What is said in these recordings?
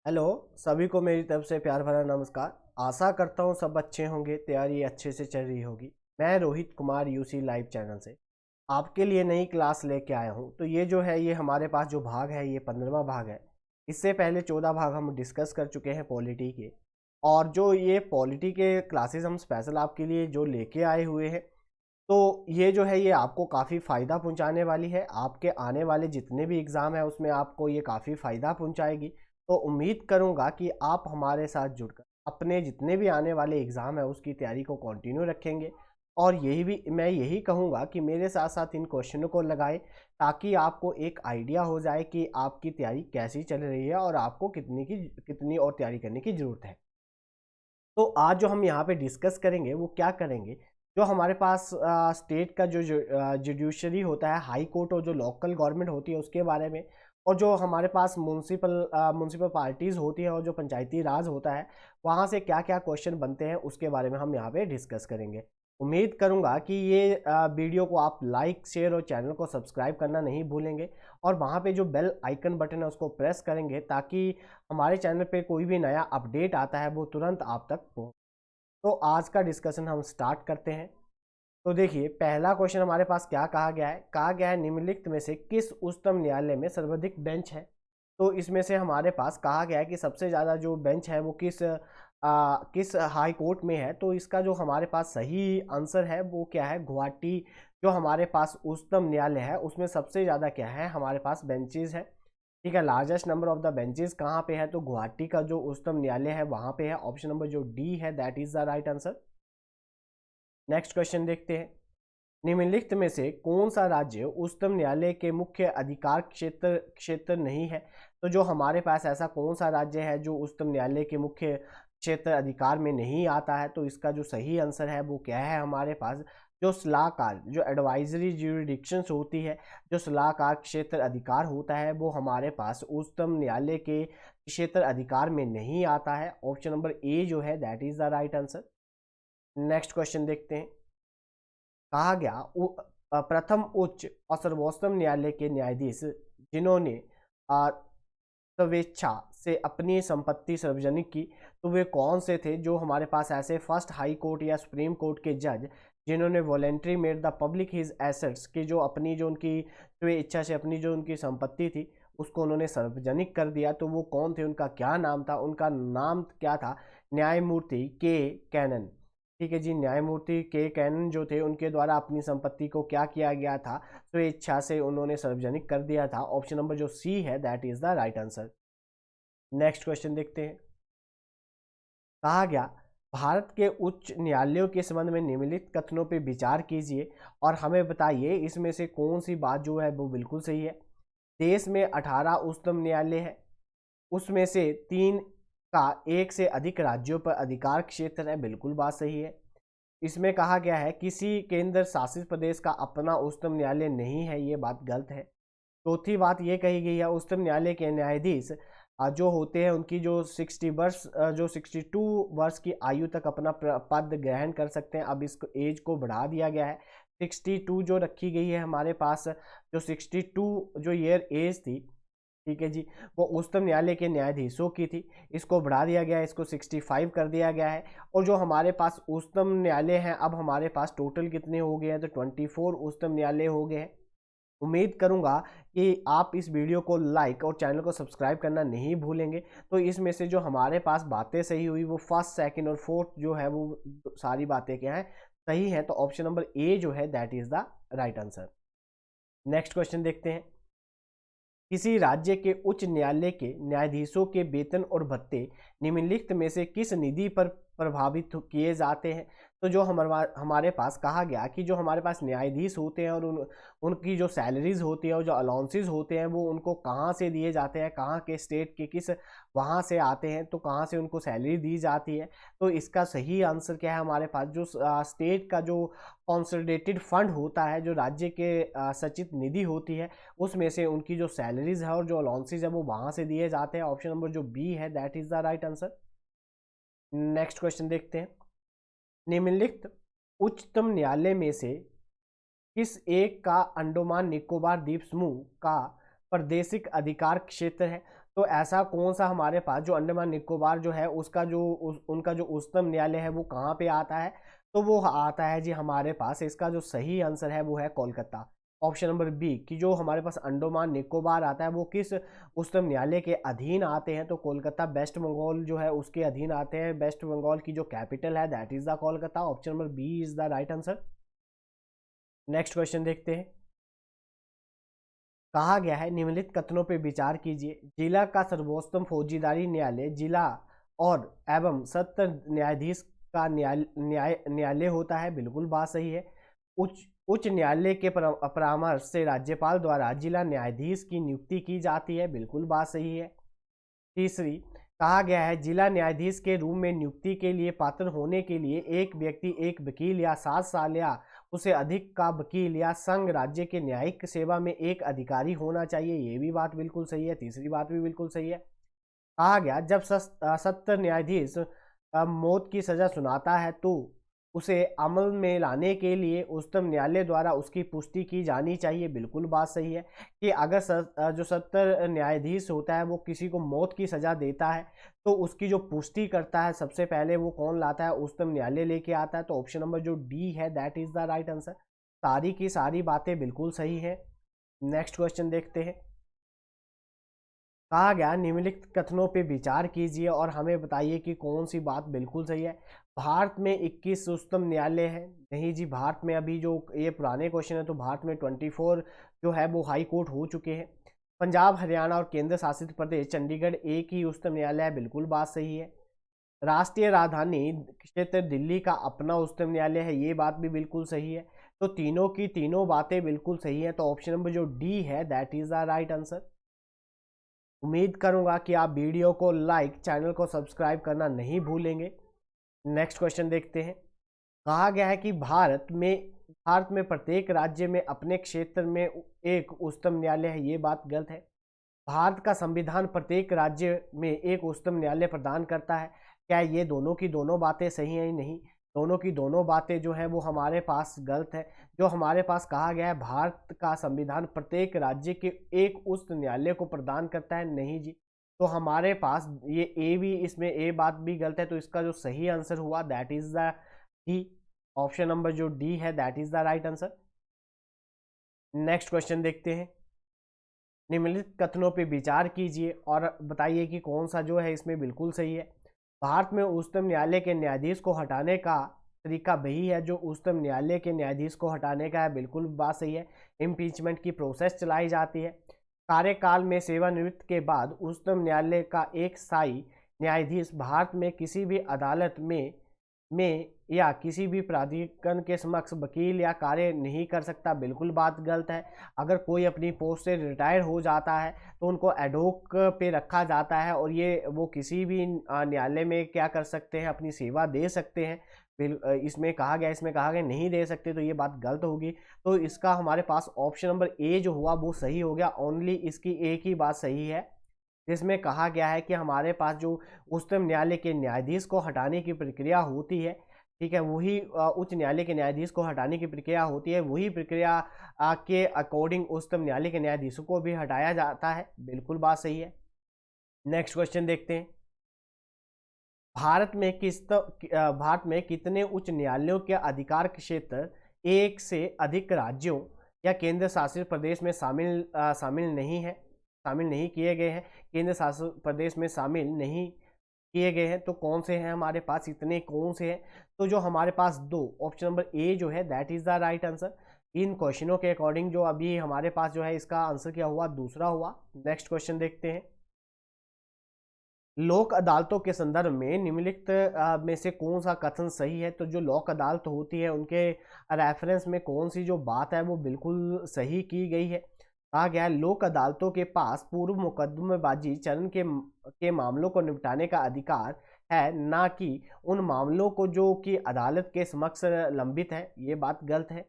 Hello. सभी को मेरी तरफ से प्यार भरा नमस्कार। आशा करता हूँ सब अच्छे होंगे, तैयारी अच्छे से चल रही होगी। मैं Rohit Kumar UC live channel से आपके लिए नई क्लास लेके आया हूँ। तो ये जो है ये हमारे पास जो भाग है ये 15वां भाग है। इससे पहले 14 भाग हम डिस्कस कर चुके हैं पॉलिटी के। और जो ये पॉलिटी के क्लासेस हम स्पेशल आपके लिए जो लेके आए हुए हैं, तो ये जो है ये आपको काफ़ी फ़ायदा पहुंचाने वाली है। आपके आने वाले जितने भी एग्ज़ाम है उसमें आपको ये काफ़ी फ़ायदा पहुंचाएगी। तो उम्मीद करूंगा कि आप हमारे साथ जुड़कर अपने जितने भी आने वाले एग्ज़ाम है उसकी तैयारी को कंटिन्यू रखेंगे। और यही भी मैं यही कहूँगा कि मेरे साथ साथ इन क्वेश्चनों को लगाएं, ताकि आपको एक आइडिया हो जाए कि आपकी तैयारी कैसी चल रही है और आपको कितनी और तैयारी करने की ज़रूरत है। तो आज जो हम यहाँ पे डिस्कस करेंगे वो क्या करेंगे, जो हमारे पास स्टेट का जो जुडिशरी होता है, हाई कोर्ट, और जो लोकल गवर्नमेंट होती है उसके बारे में, और जो हमारे पास म्यूनसिपल पार्टीज़ होती हैं और जो पंचायती राज होता है, वहाँ से क्या क्या क्वेश्चन बनते हैं उसके बारे में हम यहाँ पे डिस्कस करेंगे। उम्मीद करूँगा कि ये वीडियो को आप लाइक शेयर और चैनल को सब्सक्राइब करना नहीं भूलेंगे। और वहाँ पे जो बेल आइकन बटन है उसको प्रेस करेंगे, ताकि हमारे चैनल पे कोई भी नया अपडेट आता है वो तुरंत आप तक पहुँचे। तो आज का डिस्कशन हम स्टार्ट करते हैं। तो देखिए, पहला क्वेश्चन हमारे पास क्या कहा गया है निम्नलिखित में से किस उच्चतम न्यायालय में सर्वाधिक बेंच है। तो इसमें से हमारे पास कहा गया है कि सबसे ज़्यादा जो बेंच है वो किस हाई कोर्ट में है। तो इसका जो हमारे पास सही आंसर है वो क्या है, गुवाहाटी जो हमारे पास उच्चतम न्यायालय है उसमें सबसे ज़्यादा क्या है हमारे पास बेंचेस है। ठीक है, largest number of the benches कहाँ पे है, तो गुवाहाटी का जो उच्चतम न्यायालय है वहाँ पे है। ऑप्शन नंबर जो डी है that is the right answer. Next question देखते हैं। निम्नलिखित में से कौन सा राज्य उच्चतम न्यायालय के मुख्य अधिकार क्षेत्र क्षेत्र नहीं है। तो जो हमारे पास ऐसा कौन सा राज्य है जो उच्चतम न्यायालय के मुख्य क्षेत्र अधिकार में नहीं आता है, तो इसका जो सही आंसर है वो क्या है हमारे पास, जो सलाहकार जो एडवाइजरी ज्यूरिडिक्शंस होती है, जो सलाहकार क्षेत्र अधिकार होता है वो हमारे पास उच्चतम न्यायालय के क्षेत्र अधिकार में नहीं आता है। ऑप्शन नंबर ए जो है that is the right answer. Next question देखते हैं। कहा गया प्रथम उच्च और सर्वोच्चतम न्यायालय के न्यायाधीश जिन्होंने अ, स्वेच्छा से अपनी संपत्ति सार्वजनिक की, तो वे कौन से थे, जो हमारे पास ऐसे फर्स्ट हाई कोर्ट या सुप्रीम कोर्ट के जज जिन्होंने voluntary made the public his assets की, जो अपनी जो उनकी स्वेच्छा से अपनी जो उनकी संपत्ति थी उसको उन्होंने सार्वजनिक कर दिया, तो वो कौन थे, उनका क्या नाम था, उनका नाम क्या था, न्यायमूर्ति के कैनन। ठीक है जी, न्यायमूर्ति के कैनन जो थे उनके द्वारा अपनी संपत्ति को क्या किया गया था, स्वेच्छा से उन्होंने सार्वजनिक कर दिया था। ऑप्शन नंबर जो सी है that is the right answer. Next question देखते हैं। कहा गया भारत के उच्च न्यायालयों के संबंध में निम्नलिखित कथनों पर विचार कीजिए और हमें बताइए इसमें से कौन सी बात जो है वो बिल्कुल सही है। देश में 18 उच्चतम न्यायालय है, उसमें से 3 का एक से अधिक राज्यों पर अधिकार क्षेत्र है, बिल्कुल बात सही है। इसमें कहा गया है किसी केंद्र शासित प्रदेश का अपना उच्चतम न्यायालय नहीं है, ये बात गलत है। चौथी बात ये कही गई है उच्चतम न्यायालय के न्यायाधीश जो होते हैं उनकी जो 62 वर्ष की आयु तक अपना पद ग्रहण कर सकते हैं। अब इसको एज को बढ़ा दिया गया है, 62 जो रखी गई है हमारे पास, जो 62 जो ईयर एज थी, ठीक है जी, वो उच्चतम न्यायालय के न्यायाधीशों की थी। इसको बढ़ा दिया गया है, इसको 65 कर दिया गया है। और जो हमारे पास उच्चतम न्यायालय हैं अब हमारे पास टोटल कितने हो गए हैं, तो 24 उच्चतम न्यायालय हो गए हैं। उम्मीद करूंगा कि आप इस वीडियो को लाइक और चैनल को सब्सक्राइब करना नहीं भूलेंगे। तो इसमें से जो हमारे पास बातें सही हुई वो फर्स्ट सेकंड और फोर्थ जो है वो सारी बातें क्या है सही है। तो ऑप्शन नंबर ए जो है that is the right answer. Next question देखते हैं। किसी राज्य के उच्च न्यायालय के न्यायाधीशों के वेतन और भत्ते निम्नलिखित में से किस निधि पर प्रभावित किए जाते हैं। तो जो हमारे पास कहा गया कि जो हमारे पास न्यायाधीश होते हैं और उनकी जो सैलरीज होती है और जो अलाउंसेस होते हैं वो उनको कहाँ से दिए जाते हैं, कहाँ के स्टेट के किस वहाँ से आते हैं, तो कहाँ से उनको सैलरी दी जाती है। तो इसका सही आंसर क्या है हमारे पास, जो स्टेट का जो कॉन्सोलिडेटेड फंड होता है, जो राज्य के सचित निधि होती है, उसमें से उनकी जो सैलरीज है और जो अलाउंसेज है वो वहाँ से दिए जाते हैं। ऑप्शन नंबर जो बी है that is the right answer. Next question देखते हैं। निम्नलिखित उच्चतम न्यायालय में से किस एक का अंडमान निकोबार द्वीप समूह का प्रादेशिक अधिकार क्षेत्र है। तो ऐसा कौन सा हमारे पास जो अंडमान निकोबार जो है उसका जो उनका जो उच्चतम न्यायालय है वो कहाँ पे आता है, तो वो आता है जी हमारे पास, इसका जो सही आंसर है वो है कोलकाता। ऑप्शन नंबर बी कि जो हमारे पास अंडमान निकोबार आता है वो किस उच्चतम न्यायालय के अधीन आते हैं, तो कोलकाता वेस्ट बंगाल जो है उसके अधीन आते हैं। वेस्ट बंगाल की जो कैपिटल है that is the Kolkata. Option number B is the right answer. Next question देखते हैं। कहा गया है निम्नलिखित कथनों पर विचार कीजिए। जिला का सर्वोच्चतम फौजीदारी न्यायालय जिला और एवं सत्र न्यायाधीश का न्यायालय होता है, बिल्कुल बात सही है। उच्च न्यायालय के परामर्श से राज्यपाल द्वारा जिला न्यायाधीश की नियुक्ति की जाती है, बिल्कुल बात सही है। तीसरी, कहा गया है जिला न्यायाधीश के रूप में नियुक्ति के लिए पात्र होने के लिए एक व्यक्ति एक वकील या 7 साल या उसे अधिक का वकील या संघ राज्य के न्यायिक सेवा में एक अधिकारी होना चाहिए, ये भी बात बिल्कुल सही है। तीसरी बात भी बिल्कुल सही है। कहा गया जब सत्र न्यायाधीश मौत की सजा सुनाता है तो उसे अमल में लाने के लिए उच्चतम न्यायालय द्वारा उसकी पुष्टि की जानी चाहिए, बिल्कुल बात सही है। कि अगर जो सत्र न्यायाधीश होता है वो किसी को मौत की सजा देता है तो उसकी जो पुष्टि करता है सबसे पहले वो कौन लाता है, उच्चतम न्यायालय लेके आता है। तो ऑप्शन नंबर जो डी है that is the right answer. सारी की सारी बातें बिल्कुल सही है। नेक्स्ट क्वेश्चन देखते हैं। कहा गया निम्नलिखित कथनों पे विचार कीजिए और हमें बताइए कि कौन सी बात बिल्कुल सही है। भारत में 21 उच्चतम न्यायालय है, नहीं जी, भारत में अभी जो ये पुराने क्वेश्चन है तो भारत में 24 जो है वो हाई कोर्ट हो चुके हैं। पंजाब, हरियाणा और केंद्र शासित प्रदेश चंडीगढ़ एक ही उच्चतम न्यायालय है, बिल्कुल बात सही है। राष्ट्रीय राजधानी क्षेत्र दिल्ली का अपना उच्चतम न्यायालय है, ये बात भी बिल्कुल सही है। तो तीनों की तीनों बातें बिल्कुल सही है। तो ऑप्शन नंबर जो डी है that is the right answer. उम्मीद करूंगा कि आप वीडियो को लाइक, चैनल को सब्सक्राइब करना नहीं भूलेंगे। नेक्स्ट क्वेश्चन देखते हैं। कहा गया है कि भारत में प्रत्येक राज्य में अपने क्षेत्र में एक उच्चतम न्यायालय है, ये बात गलत है। भारत का संविधान प्रत्येक राज्य में एक उच्चतम न्यायालय प्रदान करता है। क्या ये दोनों की दोनों बातें सही हैं? नहीं, दोनों की दोनों बातें जो है वो हमारे पास गलत है। जो हमारे पास कहा गया है भारत का संविधान प्रत्येक राज्य के एक उच्च न्यायालय को प्रदान करता है, नहीं जी। तो हमारे पास ये ए भी, इसमें ए बात भी गलत है। तो इसका जो सही आंसर हुआ that is the D. Option number जो डी है that is the right answer. Next question देखते हैं। निम्नलिखित कथनों पर विचार कीजिए और बताइए कि कौन सा जो है इसमें बिल्कुल सही है। भारत में उच्चतम न्यायालय के न्यायाधीश को हटाने का तरीका वही है जो उच्चतम न्यायालय के न्यायाधीश को हटाने का है, बिल्कुल बात सही है। इम्पीचमेंट की प्रोसेस चलाई जाती है। कार्यकाल में सेवानिवृत्त के बाद उच्चतम न्यायालय का एक स्थायी न्यायाधीश भारत में किसी भी अदालत में या किसी भी प्राधिकरण के समक्ष वकील या कार्य नहीं कर सकता, बिल्कुल बात गलत है। अगर कोई अपनी पोस्ट से रिटायर हो जाता है तो उनको एडहोक पे रखा जाता है और ये वो किसी भी न्यायालय में क्या कर सकते हैं, अपनी सेवा दे सकते हैं। इसमें कहा गया नहीं दे सकते, तो ये बात गलत होगी। तो इसका हमारे पास ऑप्शन नंबर ए जो हुआ वो सही हो गया। ओनली इसकी एक ही बात सही है जिसमें कहा गया है कि हमारे पास जो उच्चतम न्यायालय के न्यायाधीश को हटाने की प्रक्रिया होती है, ठीक है, वही उच्च न्यायालय के न्यायाधीश को हटाने की प्रक्रिया होती है, वही प्रक्रिया के अकॉर्डिंग उच्चतम न्यायालय के न्यायाधीशों को भी हटाया जाता है, बिल्कुल बात सही है। नेक्स्ट क्वेश्चन देखते हैं। भारत में कितने उच्च न्यायालयों के अधिकार क्षेत्र एक से अधिक राज्यों या केंद्र शासित प्रदेश में शामिल नहीं किए गए हैं, केंद्र शासित प्रदेश में शामिल नहीं किए गए हैं। तो कौन से हैं हमारे पास, इतने कौन से हैं? तो जो हमारे पास दो, ऑप्शन नंबर ए जो है that is the right answer. इन क्वेश्चनों के अकॉर्डिंग जो अभी हमारे पास जो है इसका आंसर क्या हुआ, दूसरा हुआ। नेक्स्ट क्वेश्चन देखते हैं। लोक अदालतों के संदर्भ में निम्नलिखित में से कौन सा कथन सही है? तो जो लोक अदालत होती है उनके रेफरेंस में कौन सी जो बात है वो बिल्कुल सही की गई है। कहा गया है लोक अदालतों के पास पूर्व मुकदमेबाजी चरण के मामलों को निपटाने का अधिकार है, ना कि उन मामलों को जो कि अदालत के समक्ष लंबित है, ये बात गलत है।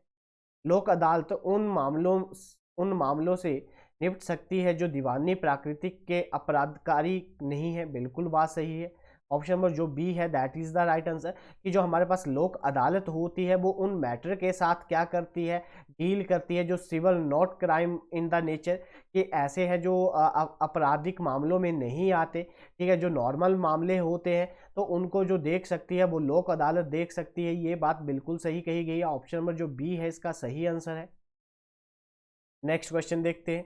लोक अदालत उन मामलों से निपट सकती है जो दीवानी प्रकृति के अपराधकारी नहीं है, बिल्कुल बात सही है। ऑप्शन नंबर जो बी है that is the right answer. कि जो हमारे पास लोक अदालत होती है वो उन मैटर के साथ क्या करती है, डील करती है जो civil not crime in the nature, कि ऐसे हैं जो आपराधिक मामलों में नहीं आते, ठीक है, जो नॉर्मल मामले होते हैं तो उनको जो देख सकती है वो लोक अदालत देख सकती है। ये बात बिल्कुल सही कही गई है, ऑप्शन नंबर जो बी है इसका सही आंसर है। नेक्स्ट क्वेश्चन देखते हैं।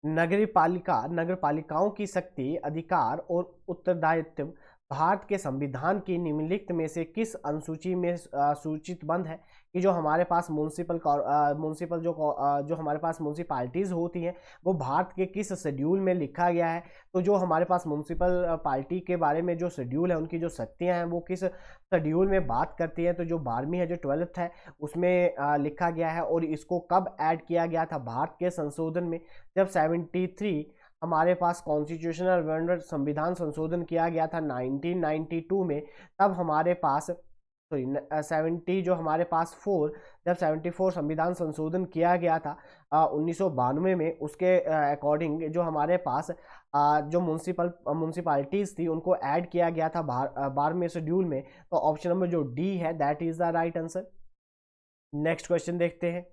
नगर पालिकाओं की शक्ति, अधिकार और उत्तरदायित्व भारत के संविधान की निम्नलिखित में से किस अनुसूची में सूचित बंद है? कि जो हमारे पास म्यूनसिपल जो हमारे पास म्यूनसिपालिटीज़ होती हैं वो भारत के किस शेड्यूल में लिखा गया है? तो जो हमारे पास म्यूनसिपल पार्टी के बारे में जो शेड्यूल है, उनकी जो शक्तियां हैं वो किस शेड्यूल में बात करती हैं? तो जो 12वीं है, जो 12th है, उसमें लिखा गया है। और इसको कब ऐड किया गया था भारत के संशोधन में? जब 73 हमारे पास कॉन्स्टिट्यूशनल अमेंडमेंट, संविधान संशोधन किया गया था 1992 में, तब हमारे पास 70 जो हमारे पास 4, जब 74 संविधान संशोधन किया गया था 1992 में, उसके अकॉर्डिंग जो हमारे पास जो म्यूनसिपालिटीज़ थी उनको ऐड किया गया था 12वें शेड्यूल में। तो ऑप्शन नंबर जो डी है that is the right answer. Next question देखते हैं।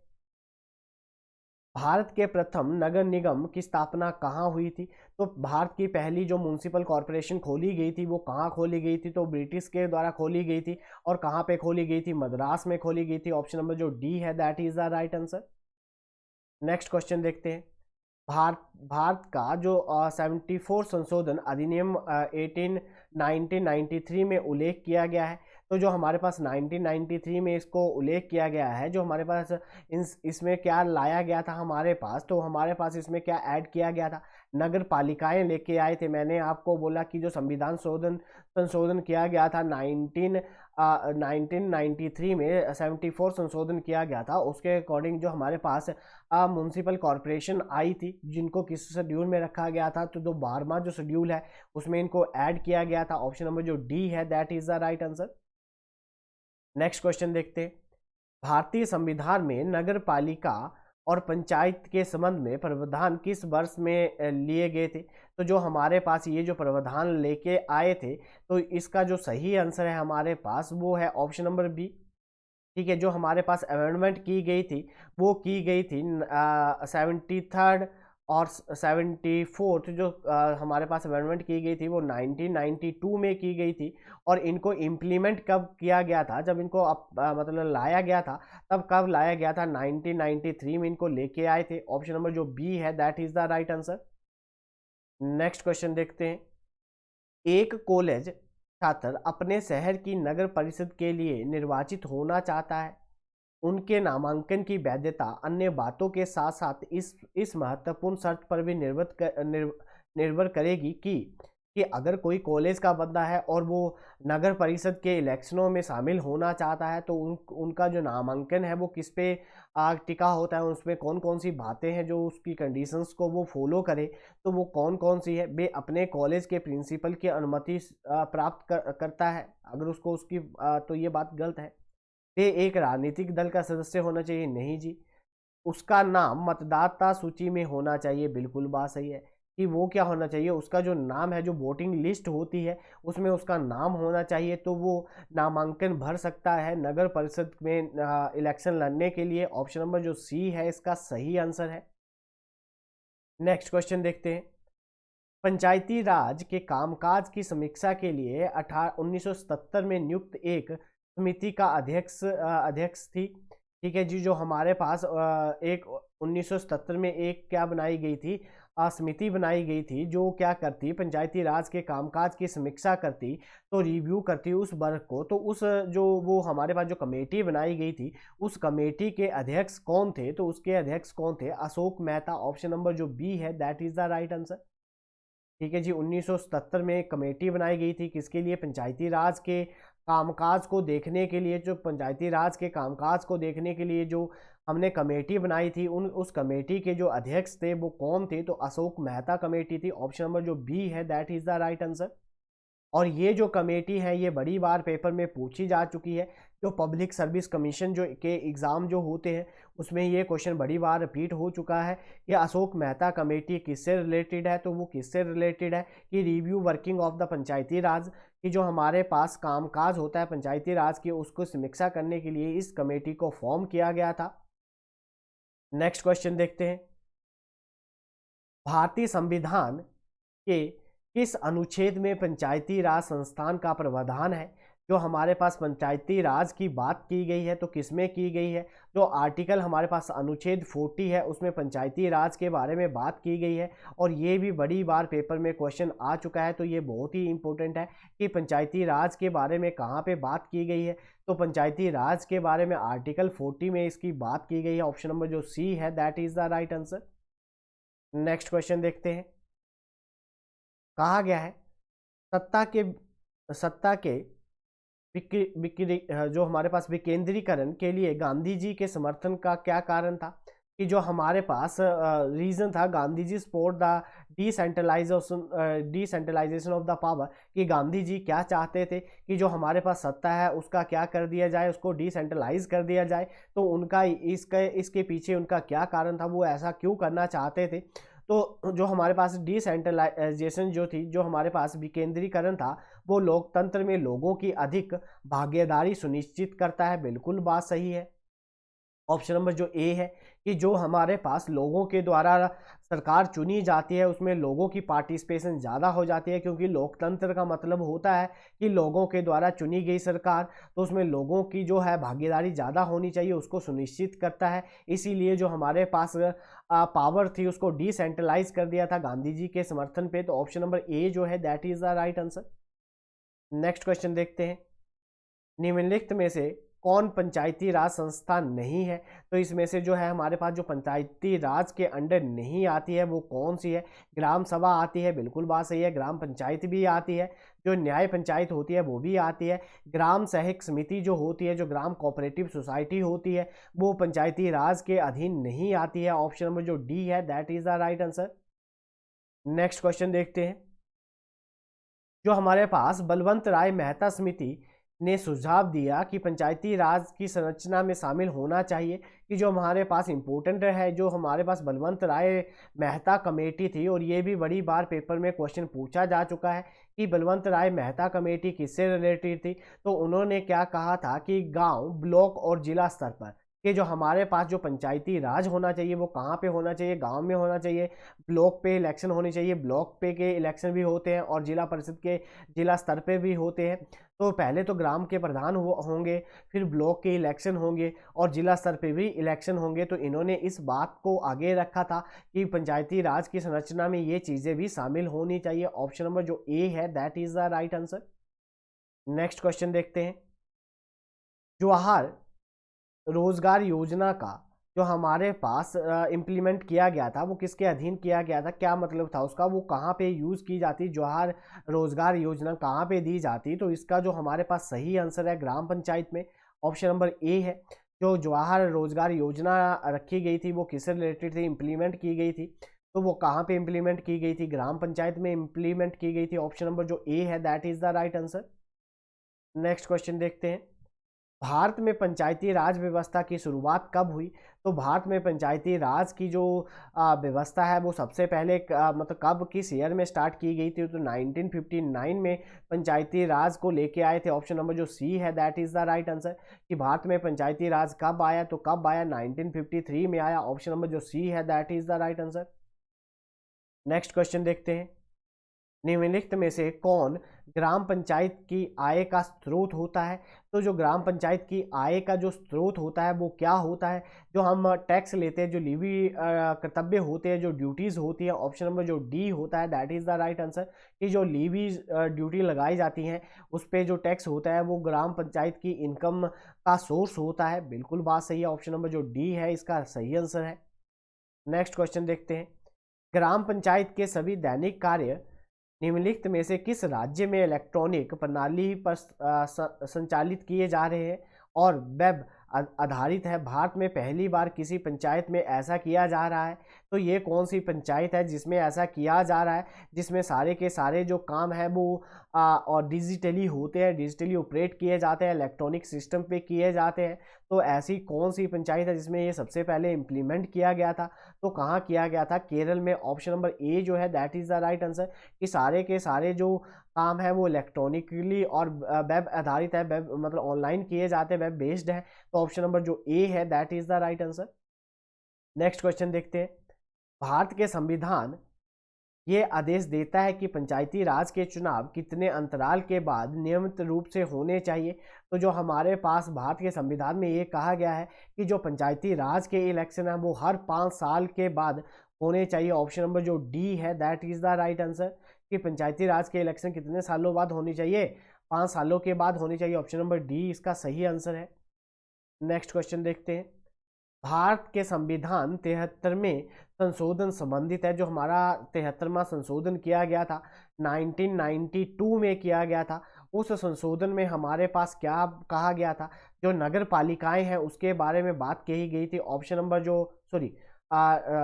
भारत के प्रथम नगर निगम की स्थापना कहाँ हुई थी? तो भारत की पहली जो म्यूनसिपल कॉरपोरेशन खोली गई थी वो कहाँ खोली गई थी? तो ब्रिटिश के द्वारा खोली गई थी। और कहाँ पे खोली गई थी? मद्रास में खोली गई थी। ऑप्शन नंबर जो डी है that is the right answer. Next question देखते हैं। भारत का जो 74 संशोधन अधिनियम 1993 में उल्लेख किया गया है। तो जो हमारे पास 1993 में इसको उल्लेख किया गया है, जो हमारे पास इसमें क्या लाया गया था हमारे पास? तो हमारे पास इसमें क्या ऐड किया गया था? नगर पालिकाएं लेके आए थे। मैंने आपको बोला कि जो संविधान संशोधन किया गया था 1993 में 74 संशोधन किया गया था, उसके अकॉर्डिंग जो हमारे पास म्यूनसिपल कॉरपोरेशन आई थी, जिनको किस शेड्यूल में रखा गया था? तो जो 12वां जो शेड्यूल है उसमें इनको ऐड किया गया था। ऑप्शन नंबर जो डी है that is the right answer. Next question देखते हैं। भारतीय संविधान में नगर पालिका और पंचायत के संबंध में प्रावधान किस वर्ष में लिए गए थे? तो जो हमारे पास ये जो प्रावधान लेके आए थे, तो इसका जो सही आंसर है हमारे पास वो है ऑप्शन नंबर बी। ठीक है, जो हमारे पास अमेंडमेंट की गई थी वो की गई थी 73rd और 74th जो हमारे पास अमेंडमेंट की गई थी वो 1992 में की गई थी। और इनको इम्प्लीमेंट कब किया गया था? जब इनको मतलब लाया गया था, तब कब लाया गया था? 1993 में इनको लेके आए थे। ऑप्शन नंबर जो बी है that is the right answer. Next question देखते हैं। एक कॉलेज छात्र अपने शहर की नगर परिषद के लिए निर्वाचित होना चाहता है। उनके नामांकन की वैधता अन्य बातों के साथ साथ इस महत्वपूर्ण शर्त पर भी निर्भर करेगी कि अगर कोई कॉलेज का बंदा है और वो नगर परिषद के इलेक्शनों में शामिल होना चाहता है, तो उनका जो नामांकन है वो किस पे टिका होता है, उसमें कौन कौन सी बातें हैं जो उसकी कंडीशंस को वो फॉलो करे, तो वो कौन कौन सी है? वे अपने कॉलेज के प्रिंसिपल की अनुमति प्राप्त करता है। अगर उसको उसकी तो ये बात गलत है। वे एक राजनीतिक दल का सदस्य होना चाहिए? नहीं जी। उसका नाम मतदाता सूची में होना चाहिए? बिल्कुल बात सही है। कि वो क्या होना चाहिए? उसका जो नाम है, जो वोटिंग लिस्ट होती है उसमें उसका नाम होना चाहिए, तो वो नामांकन भर सकता है नगर परिषद में इलेक्शन लड़ने के लिए। ऑप्शन नंबर जो सी है इसका सही आंसर है। नेक्स्ट क्वेश्चन देखते हैं। पंचायती राज के कामकाज की समीक्षा के लिए 1977 में नियुक्त एक समिति का अध्यक्ष थी। ठीक है जी, जो हमारे पास एक 1977 में एक क्या बनाई गई थी? समिति बनाई गई थी जो क्या करती? पंचायती राज के कामकाज की समीक्षा करती, तो रिव्यू करती उस वर्क को। तो उस जो वो हमारे पास जो कमेटी बनाई गई थी, उस कमेटी के अध्यक्ष कौन थे? तो उसके अध्यक्ष कौन थे? अशोक मेहता। ऑप्शन नंबर जो बी है that is the right answer. ठीक है जी, 1977 में एक कमेटी बनाई गई थी किसके लिए? पंचायती राज के कामकाज को देखने के लिए। जो पंचायती राज के कामकाज को देखने के लिए जो हमने कमेटी बनाई थी, उस कमेटी के जो अध्यक्ष थे वो कौन थे? तो अशोक मेहता कमेटी थी। ऑप्शन नंबर जो बी है that is the right answer. और ये जो कमेटी है ये बड़ी बार पेपर में पूछी जा चुकी है। जो पब्लिक सर्विस कमीशन जो के एग्ज़ाम जो होते हैं उसमें ये क्वेश्चन बड़ी बार रिपीट हो चुका है कि अशोक मेहता कमेटी किससे रिलेटेड है। तो वो किससे रिलेटेड है कि रिव्यू वर्किंग ऑफ द पंचायती राज, कि जो हमारे पास कामकाज होता है पंचायती राज की उसको समीक्षा करने के लिए इस कमेटी को फॉर्म किया गया था। नेक्स्ट क्वेश्चन देखते हैं, भारतीय संविधान के किस अनुच्छेद में पंचायती राज संस्थान का प्रावधान है। जो हमारे पास पंचायती राज की बात की गई है तो किसमें की गई है, जो आर्टिकल हमारे पास अनुच्छेद 40 है उसमें पंचायती राज के बारे में बात की गई है। और ये भी बड़ी बार पेपर में क्वेश्चन आ चुका है, तो ये बहुत ही इंपॉर्टेंट है कि पंचायती राज के बारे में कहाँ पे बात की गई है। तो पंचायती राज के बारे में आर्टिकल 40 में इसकी बात की गई है। ऑप्शन नंबर जो सी है that is the right answer. Next question देखते हैं, कहा गया है सत्ता के जो हमारे पास विकेंद्रीकरण के लिए गांधी जी के समर्थन का क्या कारण था। कि जो हमारे पास रीजन था Gandhi ji support the decentralization of the power, कि गांधी जी क्या चाहते थे कि जो हमारे पास सत्ता है उसका क्या कर दिया जाए, उसको डिसेंट्रलाइज कर दिया जाए। तो उनका इसके पीछे उनका क्या कारण था, वो ऐसा क्यों करना चाहते थे। तो जो हमारे पास डिसेंट्रलाइजेशन जो थी, जो हमारे पास विकेंद्रीकरण था, वो लोकतंत्र में लोगों की अधिक भागीदारी सुनिश्चित करता है। बिल्कुल बात सही है। ऑप्शन नंबर जो ए है कि जो हमारे पास लोगों के द्वारा सरकार चुनी जाती है उसमें लोगों की पार्टिसिपेशन ज़्यादा हो जाती है, क्योंकि लोकतंत्र का मतलब होता है कि लोगों के द्वारा चुनी गई सरकार, तो उसमें लोगों की जो है भागीदारी ज़्यादा होनी चाहिए, उसको सुनिश्चित करता है। इसीलिए जो हमारे पास पावर थी उसको डिसेंट्रलाइज कर दिया था गांधी जी के समर्थन पे। तो ऑप्शन नंबर ए जो है that is the right answer. Next question देखते हैं, निम्नलिखित में से कौन पंचायती राज संस्था नहीं है। तो इसमें से जो है हमारे पास जो पंचायती राज के अंडर नहीं आती है वो कौन सी है। ग्राम सभा आती है, बिल्कुल बात सही है। ग्राम पंचायत भी आती है, जो न्याय पंचायत होती है वो भी आती है। ग्राम सहायक समिति जो होती है, जो ग्राम कोऑपरेटिव सोसाइटी होती है, वो पंचायती राज के अधीन नहीं आती है। ऑप्शन नंबर जो डी है that is the right answer. Next question देखते हैं, जो हमारे पास बलवंत राय मेहता समिति ने सुझाव दिया कि पंचायती राज की संरचना में शामिल होना चाहिए। कि जो हमारे पास इम्पोर्टेंट है, जो हमारे पास बलवंत राय मेहता कमेटी थी, और ये भी बड़ी बार पेपर में क्वेश्चन पूछा जा चुका है कि बलवंत राय मेहता कमेटी किससे रिलेटेड थी। तो उन्होंने क्या कहा था कि गांव, ब्लॉक और जिला स्तर पर कि जो हमारे पास जो पंचायती राज होना चाहिए वो कहाँ पे होना चाहिए, गांव में होना चाहिए, ब्लॉक पे इलेक्शन होनी चाहिए, ब्लॉक पे के इलेक्शन भी होते हैं और जिला परिषद के जिला स्तर पे भी होते हैं। तो पहले तो ग्राम के प्रधान होंगे, फिर ब्लॉक के इलेक्शन होंगे और जिला स्तर पे भी इलेक्शन होंगे। तो इन्होंने इस बात को आगे रखा था कि पंचायती राज की संरचना में ये चीज़ें भी शामिल होनी चाहिए। ऑप्शन नंबर जो ए है that is the right answer. Next question देखते हैं, जवाहर रोजगार योजना का जो हमारे पास इम्प्लीमेंट किया गया था वो किसके अधीन किया गया था, क्या मतलब था उसका, वो कहाँ पे यूज़ की जाती, जवाहर रोजगार योजना कहाँ पे दी जाती। तो इसका जो हमारे पास सही आंसर है ग्राम पंचायत में। ऑप्शन नंबर ए है। जो जवाहर रोजगार योजना रखी गई थी वो किससे रिलेटेड थी, इम्प्लीमेंट की गई थी, तो वो कहाँ पे इम्प्लीमेंट की गई थी, ग्राम पंचायत में इम्प्लीमेंट की गई थी। ऑप्शन नंबर जो ए है that is the right answer. Next question देखते हैं, भारत में पंचायती राज व्यवस्था की शुरुआत कब हुई। तो भारत में पंचायती राज की जो व्यवस्था है वो सबसे पहले मतलब कब किस ईयर में स्टार्ट की गई थी। तो 1959 में पंचायती राज को लेके आए थे। ऑप्शन नंबर जो सी है that is the right answer. कि भारत में पंचायती राज कब आया, तो कब आया, 1953 में आया। ऑप्शन नंबर जो सी है that is the right answer. Next question देखते हैं, निम्नलिखित में से कौन ग्राम पंचायत की आय का स्रोत होता है। तो जो ग्राम पंचायत की आय का जो स्रोत होता है वो क्या होता है, जो हम टैक्स लेते हैं, जो लीवी कर्तव्य होते हैं, जो ड्यूटीज़ होती है। ऑप्शन नंबर जो डी होता है that is the right answer. कि जो लीवी ड्यूटी लगाई जाती हैं उस पर जो टैक्स होता है वो ग्राम पंचायत की इनकम का सोर्स होता है। बिल्कुल बात सही है। ऑप्शन नंबर जो डी है इसका सही आंसर है। नेक्स्ट क्वेश्चन देखते हैं, ग्राम पंचायत के सभी दैनिक कार्य निम्नलिखित में से किस राज्य में इलेक्ट्रॉनिक प्रणाली पर संचालित किए जा रहे हैं और वेब आधारित है। भारत में पहली बार किसी पंचायत में ऐसा किया जा रहा है। तो ये कौन सी पंचायत है जिसमें ऐसा किया जा रहा है, जिसमें सारे के सारे जो काम है वो और डिजिटली होते हैं, डिजिटली ऑपरेट किए जाते हैं, इलेक्ट्रॉनिक सिस्टम पे किए जाते हैं। तो ऐसी कौन सी पंचायत है जिसमें ये सबसे पहले इम्प्लीमेंट किया गया था? तो कहाँ किया गया था? केरल में। ऑप्शन नंबर ए जो है that is the right answer, कि सारे के सारे जो काम है वो इलेक्ट्रॉनिकली और वेब आधारित है, वेब मतलब ऑनलाइन किए जाते हैं, वेब बेस्ड है। तो ऑप्शन नंबर जो ए है that is the right answer. Next question देखते हैं। भारत के संविधान ये आदेश देता है कि पंचायती राज के चुनाव कितने अंतराल के बाद नियमित रूप से होने चाहिए? तो जो हमारे पास भारत के संविधान में ये कहा गया है कि जो पंचायती राज के इलेक्शन है वो हर 5 साल के बाद होने चाहिए। ऑप्शन नंबर जो डी है that is the right answer, कि पंचायती राज के इलेक्शन कितने सालों बाद होने चाहिए? 5 सालों के बाद होनी चाहिए। ऑप्शन नंबर डी इसका सही आंसर है। नेक्स्ट क्वेश्चन देखते हैं। भारत के संविधान 73वें संशोधन संबंधित है। जो हमारा 73वां संशोधन किया गया था 1992 में किया गया था, उस संशोधन में हमारे पास क्या कहा गया था? जो नगर पालिकाएं हैं उसके बारे में बात कही गई थी। ऑप्शन नंबर जो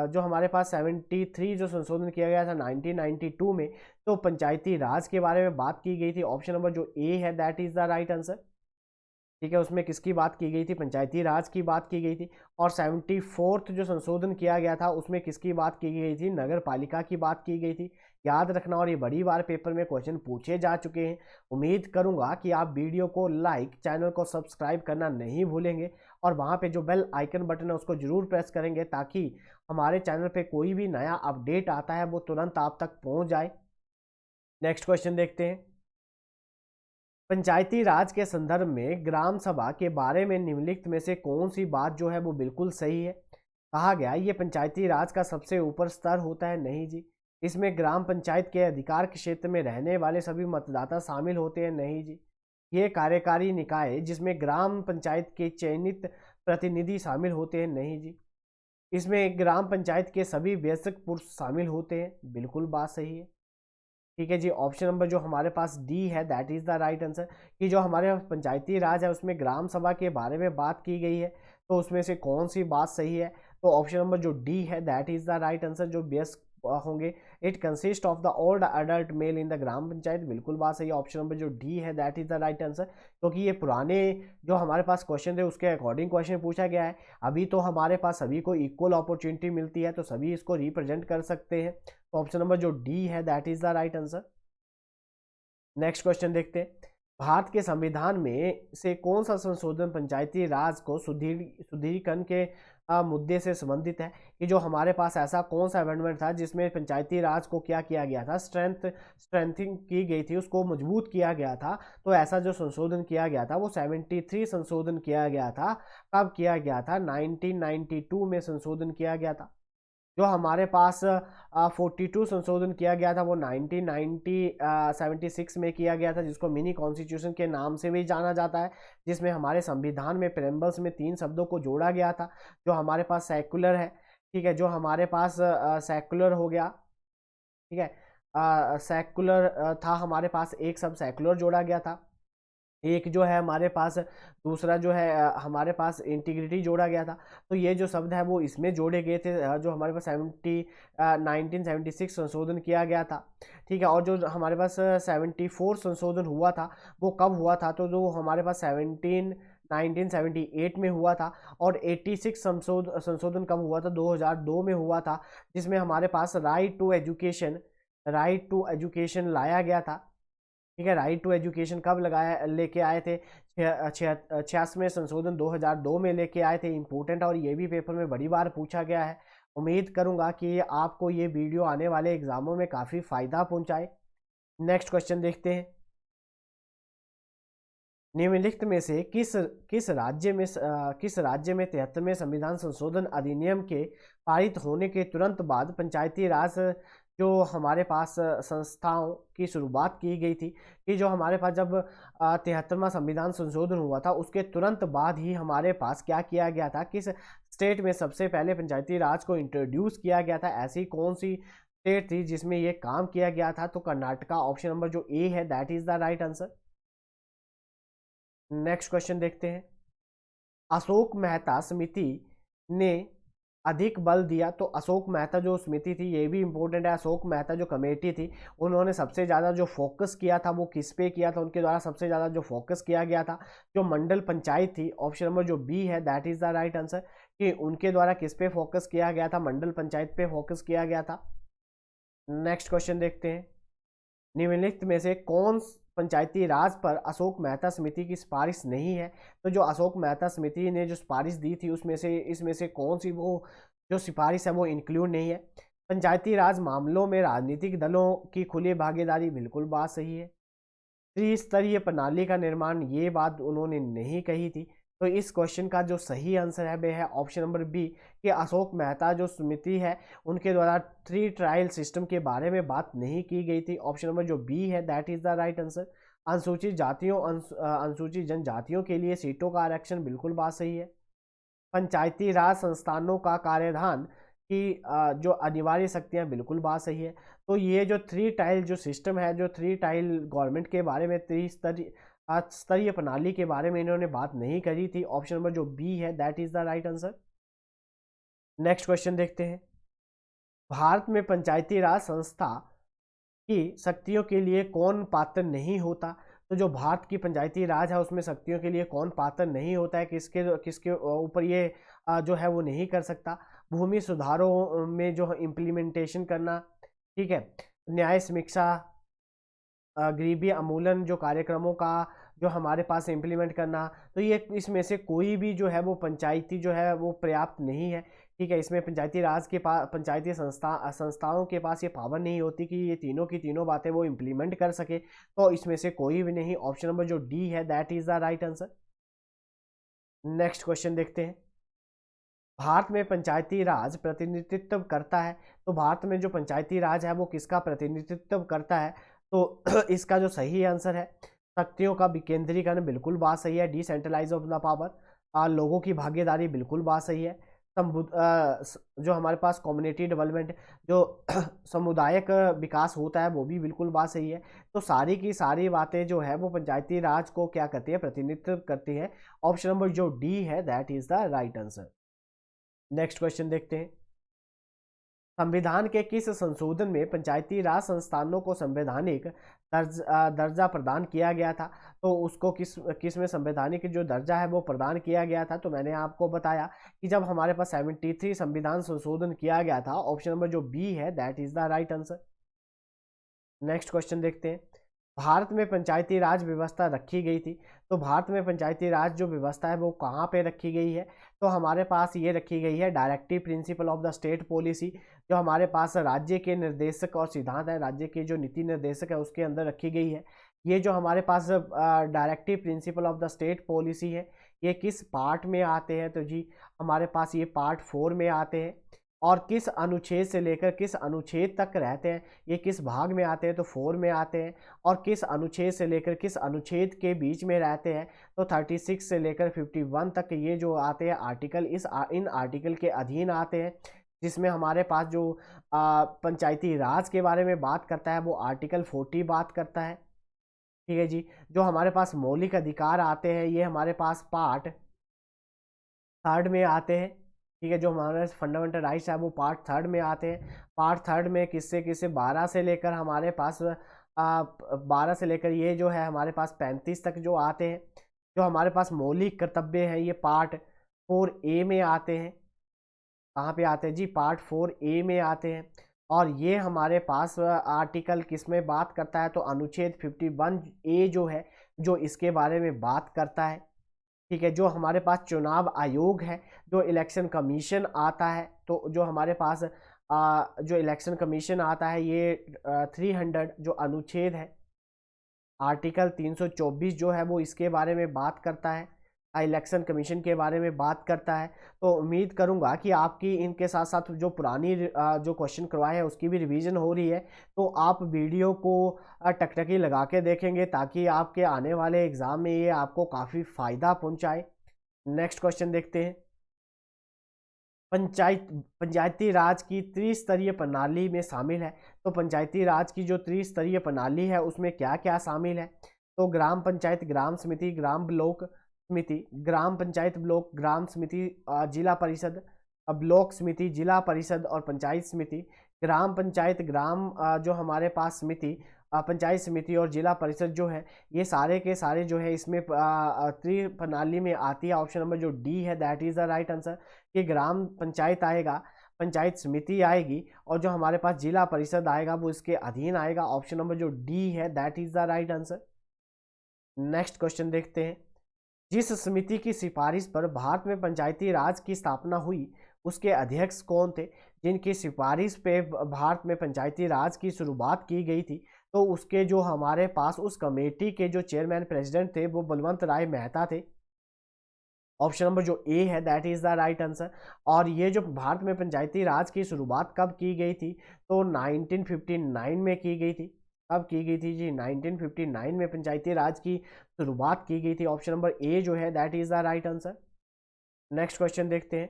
जो हमारे पास 73 जो संशोधन किया गया था 1992 में, तो पंचायती राज के बारे में बात की गई थी। ऑप्शन नंबर जो ए है that is the right answer. ठीक है, उसमें किसकी बात की गई थी? पंचायती राज की बात की गई थी। और 74th जो संशोधन किया गया था उसमें किसकी बात की गई थी? नगर पालिका की बात की गई थी। याद रखना, और ये बड़ी बार पेपर में क्वेश्चन पूछे जा चुके हैं। उम्मीद करूंगा कि आप वीडियो को लाइक, चैनल को सब्सक्राइब करना नहीं भूलेंगे, और वहाँ पे जो बेल आइकन बटन है उसको जरूर प्रेस करेंगे, ताकि हमारे चैनल पे कोई भी नया अपडेट आता है वो तुरंत आप तक पहुँच जाए। नेक्स्ट क्वेश्चन देखते हैं। पंचायती राज के संदर्भ में ग्राम सभा के बारे में निम्नलिखित में से कौन सी बात जो है वो बिल्कुल सही है? कहा गया ये पंचायती राज का सबसे ऊपर स्तर होता है। नहीं जी। इसमें ग्राम पंचायत के अधिकार के क्षेत्र में रहने वाले सभी मतदाता शामिल होते हैं। नहीं जी। ये कार्यकारी निकाय जिसमें ग्राम पंचायत के चयनित प्रतिनिधि शामिल होते हैं। नहीं जी। इसमें ग्राम पंचायत के सभी वयस्क पुरुष शामिल होते हैं। बिल्कुल बात सही है। ठीक है जी। ऑप्शन नंबर जो हमारे पास डी है that is the right answer, कि जो हमारे पंचायती राज है उसमें ग्राम सभा के बारे में बात की गई है। तो उसमें से कौन सी बात सही है? तो ऑप्शन नंबर जो डी है that is the right answer, जो वयस्क होंगे। It consist of the old adult male in the gram panchayat. बिल्कुल बात सही है। ऑप्शन नंबर जो डी है that is the right answer, क्योंकि ये पुराने जो हमारे पास क्वेश्चन थे उसके अकॉर्डिंग क्वेश्चन पूछा गया है। अभी तो हमारे पास सभी को इक्वल अपॉर्चुनिटी मिलती है, तो सभी इसको रिप्रेजेंट कर सकते हैं। तो ऑप्शन नंबर जो डी है that is the right answer. Next question देखते हैं। भारत के संविधान में से कौन सा संशोधन पंचायती राज को सुदृढ़ीकरण के मुद्दे से संबंधित है? कि जो हमारे पास ऐसा कौन सा अमेंडमेंट था जिसमें पंचायती राज को क्या किया गया था? स्ट्रेंथिंग की गई थी, उसको मजबूत किया गया था। तो ऐसा जो संशोधन किया गया था वो 73 संशोधन किया गया था। कब किया गया था? 1992 में संशोधन किया गया था। जो हमारे पास 42 संशोधन किया गया था वो 1976 में किया गया था, जिसको मिनी कॉन्स्टिट्यूशन के नाम से भी जाना जाता है, जिसमें हमारे संविधान में प्रेम्बल्स में 3 शब्दों को जोड़ा गया था। जो हमारे पास सेकुलर है, ठीक है, जो हमारे पास सेकुलर हो गया, ठीक है, सेकुलर था हमारे पास, एक शब्द सेकुलर जोड़ा गया था। एक जो है हमारे पास दूसरा जो है हमारे पास इंटीग्रिटी जोड़ा गया था। तो ये जो शब्द है वो इसमें जोड़े गए थे। जो हमारे पास 1976 संशोधन किया गया था, ठीक है। और जो हमारे पास 74 संशोधन हुआ था वो कब हुआ था? तो जो हमारे पास 1978 में हुआ था। और 86 संशोधन कब हुआ था? 2002 में हुआ था, जिसमें हमारे पास राइट टू एजुकेशन लाया गया था। ठीक है, राइट टू एजुकेशन कब लेके आए थे? 86वें संशोधन 2002 में लेके आए थे। इंपॉर्टेंट, और ये भी पेपर में बड़ी बार पूछा गया है। उम्मीद करूंगा कि आपको ये वीडियो आने वाले एग्जामों में काफ़ी फायदा पहुंचाए। नेक्स्ट क्वेश्चन देखते हैं। निम्नलिखित में से किस राज्य में 73वें संविधान संशोधन अधिनियम के पारित होने के तुरंत बाद पंचायती राज जो हमारे पास संस्थाओं की शुरुआत की गई थी? कि जो हमारे पास जब 73वां संविधान संशोधन हुआ था उसके तुरंत बाद ही हमारे पास क्या किया गया था? किस स्टेट में सबसे पहले पंचायती राज को इंट्रोड्यूस किया गया था? ऐसी कौन सी स्टेट थी जिसमें ये काम किया गया था? तो कर्नाटका। ऑप्शन नंबर जो ए है that is the right answer. Next question देखते हैं। अशोक मेहता समिति ने अधिक बल दिया, तो अशोक मेहता जो समिति थी, ये भी इंपॉर्टेंट है, अशोक मेहता जो कमेटी थी उन्होंने सबसे ज़्यादा जो फोकस किया था वो किस पे किया था, उनके द्वारा सबसे ज़्यादा जो फोकस किया गया था जो मंडल पंचायत थी, ऑप्शन नंबर जो बी है that is the right answer, कि उनके द्वारा किस पे फोकस किया गया था, मंडल पंचायत पे फोकस किया गया था। नेक्स्ट क्वेश्चन देखते हैं, निम्नलिखित में से कौन पंचायती राज पर अशोक मेहता समिति की सिफारिश नहीं है। तो जो अशोक मेहता समिति ने जो सिफारिश दी थी उसमें से इसमें से कौन सी वो जो सिफारिश है वो इंक्लूड नहीं है। पंचायती राज मामलों में राजनीतिक दलों की खुली भागीदारी, बिल्कुल बात सही है। त्रिस्तरीय प्रणाली का निर्माण, ये बात उन्होंने नहीं कही थी। तो इस क्वेश्चन का जो सही आंसर है वह है ऑप्शन नंबर बी, कि अशोक मेहता जो समिति है उनके द्वारा थ्री ट्रायल सिस्टम के बारे में बात नहीं की गई थी। ऑप्शन नंबर जो बी है that is the right answer. अनुसूचित जातियों अनुसूचित जनजातियों के लिए सीटों का आरक्षण, बिल्कुल बात सही है। पंचायती राज संस्थानों का कार्यधान की जो अनिवार्य शक्तियां, बिल्कुल बात सही है। तो ये जो थ्री टाइल जो सिस्टम है, जो थ्री टाइल गवर्नमेंट के बारे में, स्तरीय प्रणाली के बारे में इन्होंने बात नहीं करी थी। ऑप्शन नंबर जो बी है that is the right answer. Next question देखते हैं, भारत में पंचायती राज संस्था की शक्तियों के लिए कौन पात्र नहीं होता। तो जो भारत की पंचायती राज है उसमें शक्तियों के लिए कौन पात्र नहीं होता है, किसके किसके ऊपर ये जो है वो नहीं कर सकता। भूमि सुधारों में जो इम्प्लीमेंटेशन करना, ठीक है, न्याय समीक्षा, गरीबी उन्मूलन जो कार्यक्रमों का जो हमारे पास इम्प्लीमेंट करना, तो ये इसमें से कोई भी जो है वो पंचायती जो है वो पर्याप्त नहीं है। ठीक है, इसमें पंचायती राज के पास, पंचायती संस्थाओं के पास ये पावर नहीं होती कि ये तीनों की तीनों बातें वो इम्प्लीमेंट कर सके। तो इसमें से कोई भी नहीं। ऑप्शन नंबर जो डी है that is the right answer. Next question देखते हैं, भारत में पंचायती राज प्रतिनिधित्व करता है। तो भारत में जो पंचायती राज है वो किसका प्रतिनिधित्व करता है। तो इसका जो सही आंसर है, शक्तियों का विकेंद्रीकरण, बिल्कुल बात सही है। डिसेंट्रलाइज ऑफ द पावर, लोगों की भागीदारी, बिल्कुल बात सही है। जो हमारे पास कम्युनिटी डेवलपमेंट, जो समुदायिक विकास होता है, वो भी बिल्कुल बात सही है। तो सारी की सारी बातें जो है वो पंचायती राज को क्या करती है, प्रतिनिधित्व करती है। ऑप्शन नंबर जो डी है that is the right answer. Next question देखते हैं, संविधान के किस संशोधन में पंचायती राज संस्थानों को संवैधानिक दर्जा प्रदान किया गया था। तो उसको किस में संवैधानिक जो दर्जा है वो प्रदान किया गया था। तो मैंने आपको बताया कि जब हमारे पास 73 संविधान संशोधन किया गया था। ऑप्शन नंबर जो बी है that is the right answer. Next question देखते हैं, भारत में पंचायती राज व्यवस्था रखी गई थी। तो भारत में पंचायती राज जो व्यवस्था है वो कहाँ पे रखी गई है। तो हमारे पास ये रखी गई है directive principle of the state policy, जो हमारे पास राज्य के निर्देशक और सिद्धांत है, राज्य के जो नीति निर्देशक है उसके अंदर रखी गई है। ये जो हमारे पास directive principle of the state policy है, ये किस पार्ट में आते हैं। तो जी हमारे पास ये पार्ट 4 में आते हैं। और किस अनुच्छेद से लेकर किस अनुच्छेद तक रहते हैं, ये किस भाग में आते हैं। तो 4 में आते हैं। और किस अनुच्छेद से लेकर किस अनुच्छेद के बीच में रहते हैं। तो 36 से लेकर 51 तक ये जो आते हैं आर्टिकल, इन आर्टिकल के अधीन आते हैं। जिसमें हमारे पास जो पंचायती राज के बारे में बात करता है वो आर्टिकल 40 बात करता है। ठीक है जी, जो हमारे पास मौलिक अधिकार आते हैं ये हमारे पास पार्ट 3 में आते हैं। ठीक है, जो हमारे फंडामेंटल राइट्स है वो पार्ट 3 में आते हैं। पार्ट 3 में किससे किससे 12 से लेकर हमारे पास 12 से लेकर ये जो है हमारे पास 35 तक जो आते हैं। जो हमारे पास मौलिक कर्तव्य हैं ये पार्ट 4A में आते हैं। कहाँ पे आते हैं जी, पार्ट 4A में आते हैं। और ये हमारे पास आर्टिकल किस में बात करता है। तो अनुच्छेद 51A जो है जो इसके बारे में बात करता है। ठीक है, जो हमारे पास चुनाव आयोग है, जो इलेक्शन कमीशन आता है, तो जो हमारे पास जो इलेक्शन कमीशन आता है ये 300 जो अनुच्छेद है, आर्टिकल 324 जो है वो इसके बारे में बात करता है, इलेक्शन कमीशन के बारे में बात करता है। तो उम्मीद करूंगा कि आपकी इनके साथ साथ जो पुरानी जो क्वेश्चन करवाए हैं उसकी भी रिवीजन हो रही है। तो आप वीडियो को टकटकी लगा के देखेंगे ताकि आपके आने वाले एग्ज़ाम में ये आपको काफ़ी फ़ायदा पहुंचाए। नेक्स्ट क्वेश्चन देखते हैं, पंचायती राज की त्रिस्तरीय प्रणाली में शामिल है। तो पंचायती राज की जो त्रिस्तरीय प्रणाली है उसमें क्या क्या शामिल है। तो ग्राम पंचायत, ग्राम समिति, ग्राम ब्लॉक समिति, ग्राम पंचायत ब्लॉक, ग्राम समिति, जिला परिषद, अब ब्लॉक समिति, जिला परिषद और पंचायत समिति, ग्राम पंचायत, जो हमारे पास समिति, पंचायत समिति और जिला परिषद जो है, ये सारे के सारे जो है इसमें त्रिप्रणाली में आती है। ऑप्शन नंबर जो डी है that is the right answer. कि ग्राम पंचायत आएगा, पंचायत समिति आएगी और जो हमारे पास जिला परिषद आएगा वो इसके अधीन आएगा। ऑप्शन नंबर जो डी है that is the right answer. Next question देखते हैं। जिस समिति की सिफारिश पर भारत में पंचायती राज की स्थापना हुई उसके अध्यक्ष कौन थे? जिनकी सिफारिश पे भारत में पंचायती राज की शुरुआत की गई थी, तो उसके जो हमारे पास उस कमेटी के जो चेयरमैन प्रेसिडेंट थे वो बलवंत राय मेहता थे। ऑप्शन नंबर जो ए है that is the right answer. और ये जो भारत में पंचायती राज की शुरुआत कब की गई थी? तो 1959 में की गई थी। कब की गई थी जी? 1959 में पंचायती राज की शुरुआत की गई थी। ऑप्शन नंबर ए जो है that is the right answer. Next question देखते हैं।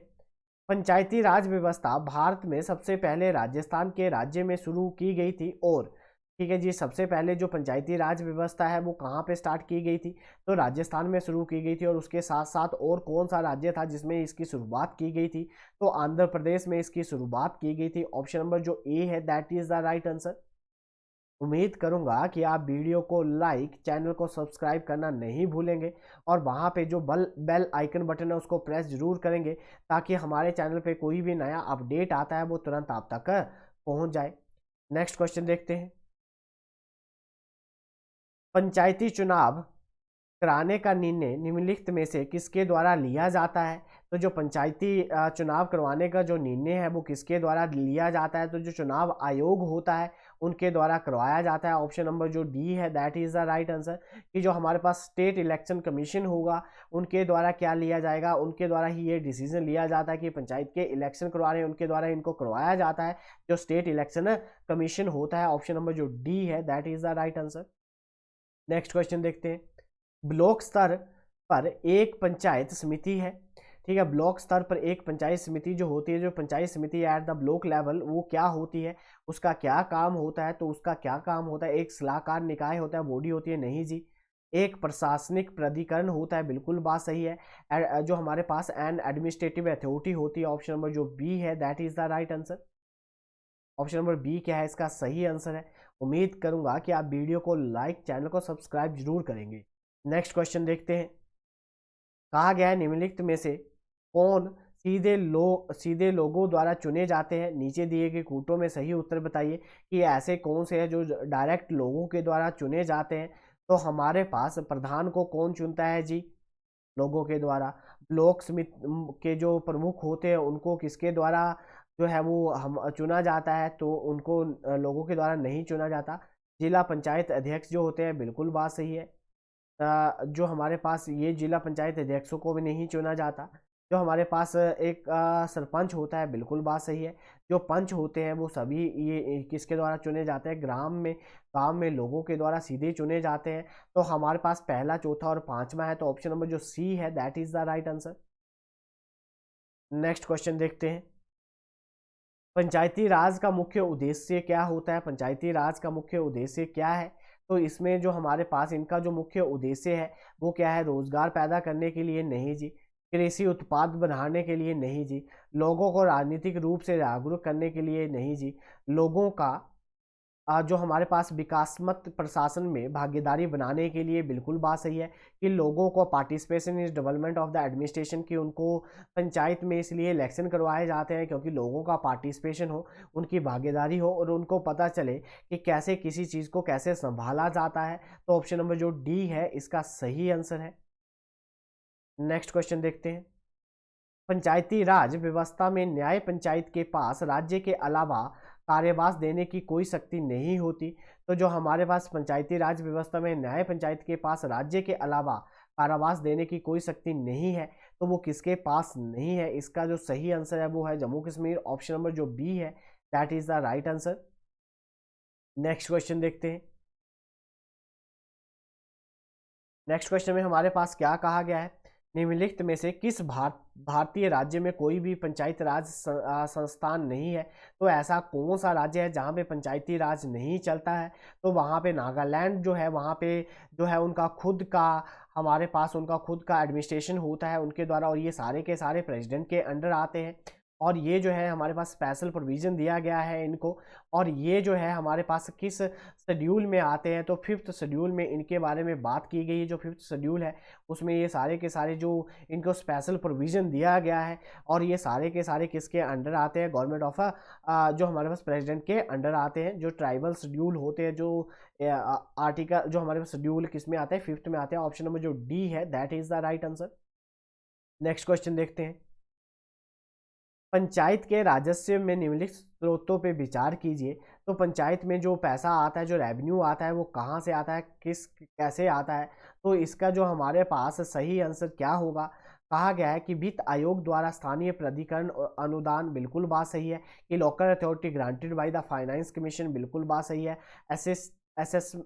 पंचायती राज व्यवस्था भारत में सबसे पहले राजस्थान के राज्य में शुरू की गई थी और ठीक है जी, सबसे पहले जो पंचायती राज व्यवस्था है वो कहाँ पे स्टार्ट की गई थी? तो राजस्थान में शुरू की गई थी। और उसके साथ साथ और कौन सा राज्य था जिसमें इसकी शुरुआत की गई थी? तो आंध्र प्रदेश में इसकी शुरुआत की गई थी। ऑप्शन नंबर जो ए है that is the right answer. उम्मीद करूंगा कि आप वीडियो को लाइक, चैनल को सब्सक्राइब करना नहीं भूलेंगे और वहां पे जो बेल आइकन बटन है उसको प्रेस जरूर करेंगे ताकि हमारे चैनल पे कोई भी नया अपडेट आता है वो तुरंत आप तक पहुंच जाए। नेक्स्ट क्वेश्चन देखते हैं। पंचायती चुनाव कराने का निर्णय निम्नलिखित में से किसके द्वारा लिया जाता है? तो जो पंचायती चुनाव करवाने का जो निर्णय है वो किसके द्वारा लिया जाता है? तो जो चुनाव आयोग होता है उनके द्वारा करवाया जाता है। ऑप्शन नंबर जो डी है that is the right answer. कि जो हमारे पास स्टेट इलेक्शन कमीशन होगा उनके द्वारा क्या लिया जाएगा? उनके द्वारा ही ये डिसीजन लिया जाता है कि पंचायत के इलेक्शन करवा रहे हैं, उनके द्वारा इनको करवाया जाता है, जो स्टेट इलेक्शन कमीशन होता है। ऑप्शन नंबर जो डी है that is the right answer. Next question देखते हैं। ब्लॉक स्तर पर एक पंचायत समिति है, ठीक है, ब्लॉक स्तर पर एक पंचायत समिति जो होती है, जो पंचायत समिति एट द ब्लॉक लेवल, वो क्या होती है, उसका क्या काम होता है? तो उसका क्या काम होता है? एक सलाहकार निकाय होता है, बॉडी होती है? नहीं जी। एक प्रशासनिक प्राधिकरण होता है, बिल्कुल बात सही है। जो हमारे पास एन एडमिनिस्ट्रेटिव अथॉरिटी होती है। ऑप्शन नंबर जो बी है that is the right answer. Option number B क्या है इसका सही आंसर है। उम्मीद करूंगा कि आप वीडियो को लाइक, चैनल को सब्सक्राइब जरूर करेंगे। नेक्स्ट क्वेश्चन देखते हैं। कहा गया है निम्नलिखित में से कौन सीधे लोगों द्वारा चुने जाते हैं? नीचे दिए गए कूटों में सही उत्तर बताइए कि ऐसे कौन से हैं जो डायरेक्ट लोगों के द्वारा चुने जाते हैं। तो हमारे पास प्रधान को कौन चुनता है जी? लोगों के द्वारा। ब्लॉक समिति के जो प्रमुख होते हैं उनको किसके द्वारा जो है वो हम चुना जाता है? तो उनको लोगों के द्वारा नहीं चुना जाता। जिला पंचायत अध्यक्ष जो होते हैं, बिल्कुल बात सही है। जो हमारे पास ये जिला पंचायत अध्यक्षों को भी नहीं चुना जाता। जो हमारे पास एक सरपंच होता है, बिल्कुल बात सही है। जो पंच होते हैं वो सभी ये किसके द्वारा चुने जाते हैं? गांव में लोगों के द्वारा सीधे चुने जाते हैं। तो हमारे पास पहला, चौथा और पांचवा है, तो ऑप्शन नंबर जो सी है that is the right answer. Next question देखते हैं। पंचायती राज का मुख्य उद्देश्य क्या होता है? पंचायती राज का मुख्य उद्देश्य क्या है? तो इसमें जो हमारे पास इनका जो मुख्य उद्देश्य है वो क्या है? रोजगार पैदा करने के लिए नहीं जी। कृषि उत्पाद बढ़ाने के लिए नहीं जी। लोगों को राजनीतिक रूप से जागरूक करने के लिए नहीं जी। लोगों का जो हमारे पास विकासमत प्रशासन में भागीदारी बनाने के लिए, बिल्कुल बात सही है। कि लोगों को participation is development of the administration, की उनको पंचायत में इसलिए इलेक्शन करवाए जाते हैं क्योंकि लोगों का पार्टिसिपेशन हो, उनकी भागीदारी हो और उनको पता चले कि कैसे किसी चीज़ को कैसे संभाला जाता है। तो ऑप्शन नंबर जो डी है इसका सही आंसर है। नेक्स्ट क्वेश्चन देखते हैं। पंचायती राज व्यवस्था में न्याय पंचायत के पास राज्य के अलावा कार्यवास देने की कोई शक्ति नहीं होती। तो जो हमारे पास पंचायती राज व्यवस्था में न्याय पंचायत के पास राज्य के अलावा कारावास देने की कोई शक्ति नहीं है। तो वो किसके पास नहीं है? इसका जो सही आंसर है वो है जम्मू कश्मीर। ऑप्शन नंबर जो बी है that is the right answer. Next question देखते हैं। नेक्स्ट क्वेश्चन में हमारे पास क्या कहा गया है? निम्नलिखित में से किस भारतीय राज्य में कोई भी पंचायती राज संस्थान नहीं है? तो ऐसा कौन सा राज्य है जहाँ पे पंचायती राज नहीं चलता है? तो वहाँ पे नागालैंड जो है, वहाँ पे जो है उनका खुद का, हमारे पास उनका खुद का एडमिनिस्ट्रेशन होता है उनके द्वारा और ये सारे के सारे प्रेसिडेंट के अंडर आते हैं। और ये जो है हमारे पास स्पेशल प्रोविज़न दिया गया है इनको, और ये जो है हमारे पास किस शेड्यूल में आते हैं, तो 5th शेड्यूल में इनके बारे में बात की गई है। जो 5th शेड्यूल है उसमें ये सारे के सारे जो इनको स्पेशल प्रोविज़न दिया गया है, और ये सारे के सारे किसके अंडर आते हैं, गवर्नमेंट ऑफ जो हमारे पास प्रेसिडेंट के अंडर आते हैं। जो ट्राइबल शेड्यूल होते हैं, जो आर्टिकल जो हमारे पास शेड्यूल किस में आते हैं, 5th में आते हैं। ऑप्शन नंबर जो डी है that is the right answer. Next question देखते हैं। पंचायत के राजस्व में निम्नलिखित स्रोतों पे विचार कीजिए। तो पंचायत में जो पैसा आता है, जो रेवेन्यू आता है, वो कहाँ से आता है, कैसे आता है, तो इसका जो हमारे पास सही आंसर क्या होगा। कहा गया है कि वित्त आयोग द्वारा स्थानीय प्राधिकरण और अनुदान, बिल्कुल बात सही है। कि local authority granted by the finance commission, बिल्कुल बात सही है।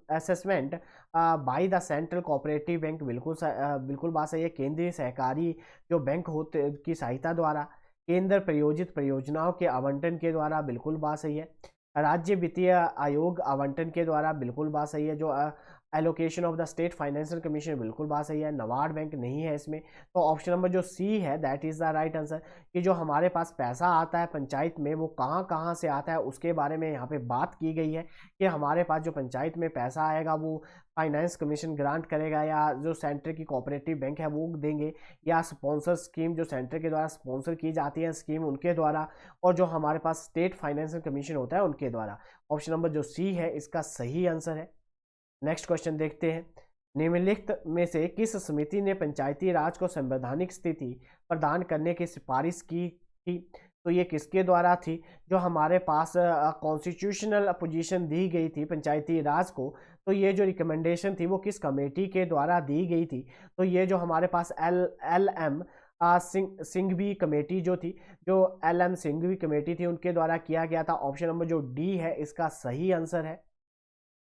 Assessment by the central cooperative bank, बिल्कुल बात सही है। केंद्रीय सहकारी जो बैंक होते की सहायता द्वारा, केंद्र प्रायोजित परियोजनाओं के आवंटन के द्वारा, बिल्कुल बात सही है। राज्य वित्तीय आयोग आवंटन के द्वारा, बिल्कुल बात सही है। जो allocation of the state financial commission, बिल्कुल बात सही है। नबार्ड बैंक नहीं है इसमें। तो ऑप्शन नंबर जो सी है that is the right answer. कि जो हमारे पास पैसा आता है पंचायत में, वो कहाँ कहाँ से आता है उसके बारे में यहाँ पे बात की गई है। कि हमारे पास जो पंचायत में पैसा आएगा वो फाइनेंस कमीशन ग्रांट करेगा, या जो सेंटर की कोऑपरेटिव बैंक है वो देंगे, या स्पॉन्सर स्कीम जो सेंटर के द्वारा स्पॉन्सर की जाती है स्कीम उनके द्वारा, और जो हमारे पास स्टेट फाइनेंशियल कमीशन होता है उनके द्वारा। ऑप्शन नंबर जो सी है इसका सही आंसर है। नेक्स्ट क्वेश्चन देखते हैं। निम्नलिखित में से किस समिति ने पंचायती राज को संवैधानिक स्थिति प्रदान करने की सिफारिश की थी। तो ये किसके द्वारा थी। जो हमारे पास कॉन्स्टिट्यूशनल पोजीशन दी गई थी पंचायती राज को, तो ये जो रिकमेंडेशन थी वो किस कमेटी के द्वारा दी गई थी। तो ये जो हमारे पास एल एम सिंघवी कमेटी जो थी, जो LM सिंघवी कमेटी थी उनके द्वारा किया गया था। ऑप्शन नंबर जो डी है इसका सही आंसर है।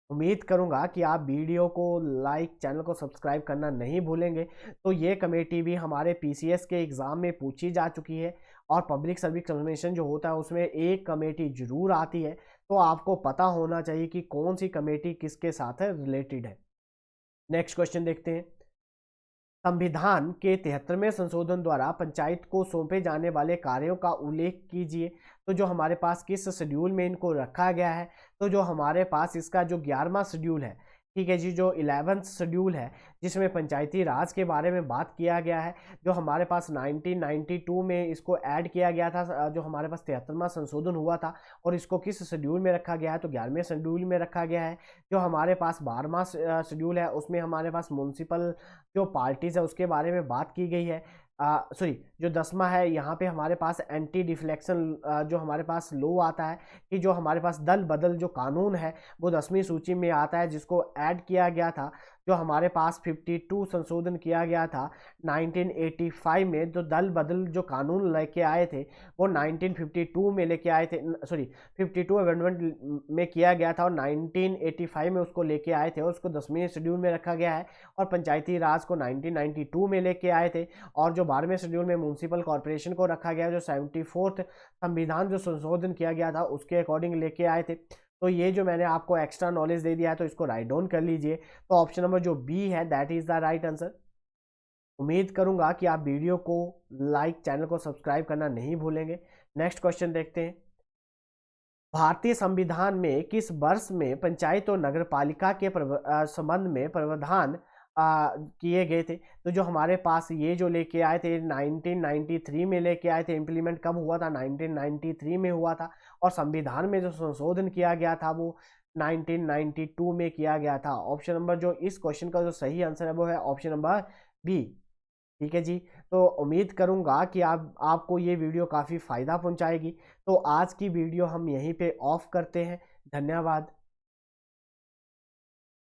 उम्मीद करूंगा कि आप वीडियो को लाइक, चैनल को सब्सक्राइब करना नहीं भूलेंगे। तो ये कमेटी भी हमारे PCS के एग्ज़ाम में पूछी जा चुकी है, और पब्लिक सर्विस कमीशन जो होता है उसमें एक कमेटी जरूर आती है। तो आपको पता होना चाहिए कि कौन सी कमेटी किसके साथ रिलेटेड है। नेक्स्ट क्वेश्चन देखते हैं। संविधान के 73वें संशोधन द्वारा पंचायत को सौंपे जाने वाले कार्यों का उल्लेख कीजिए। तो जो हमारे पास किस शेड्यूल में इनको रखा गया है। तो जो हमारे पास इसका जो 11वां शेड्यूल है, ठीक है जी, जो 11th शेड्यूल है जिसमें पंचायती राज के बारे में बात किया गया है, जो हमारे पास 1992 में इसको ऐड किया गया था। जो हमारे पास 73वां संशोधन हुआ था, और इसको किस शेड्यूल में रखा गया है, तो 11वें शेड्यूल में रखा गया है। जो हमारे पास 12वां शेड्यूल है उसमें हमारे पास म्यूनसिपल जो पार्टीज है उसके बारे में बात की गई है। सॉरी, जो 10वां है यहाँ पे हमारे पास एंटी डिफ्लेक्शन जो हमारे पास लॉ आता है। कि जो हमारे पास दल बदल जो कानून है वो 10वीं सूची में आता है, जिसको ऐड किया गया था। जो हमारे पास 52 संशोधन किया गया था 1985 में। जो दल बदल जो कानून लेके आए थे वो 1952 में लेके आए थे, सॉरी 52 अमेंडमेंट में किया गया था, और 1985 में उसको लेके आए थे, और उसको 10वें शेड्यूल में रखा गया है। और पंचायती राज को 1992 में लेके आए थे, और जो 12वें शेड्यूल में म्यूनसिपल कॉर्पोरेशन को रखा गया, जो 74th संविधान जो संशोधन किया गया था उसके अकॉर्डिंग लेके आए थे। तो ये जो मैंने आपको एक्स्ट्रा नॉलेज दे दिया है, तो इसको राइट डाउन कर लीजिए। तो ऑप्शन नंबर जो बी है that is the right answer. उम्मीद करूंगा कि आप वीडियो को लाइक, चैनल को सब्सक्राइब करना नहीं भूलेंगे। नेक्स्ट क्वेश्चन देखते हैं। भारतीय संविधान में किस वर्ष में पंचायत और नगर पालिका के संबंध में प्रावधान किए गए थे। तो जो हमारे पास ये जो लेके आए थे 1993 में लेके आए थे। इम्प्लीमेंट कब हुआ था, 1993 में हुआ था। और संविधान में जो संशोधन किया गया था वो 1992 में किया गया था। ऑप्शन नंबर जो इस क्वेश्चन का जो सही आंसर है वो है ऑप्शन नंबर बी। ठीक है जी। तो उम्मीद करूंगा कि आपको ये वीडियो काफ़ी फ़ायदा पहुंचाएगी। तो आज की वीडियो हम यहीं पे ऑफ करते हैं। धन्यवाद।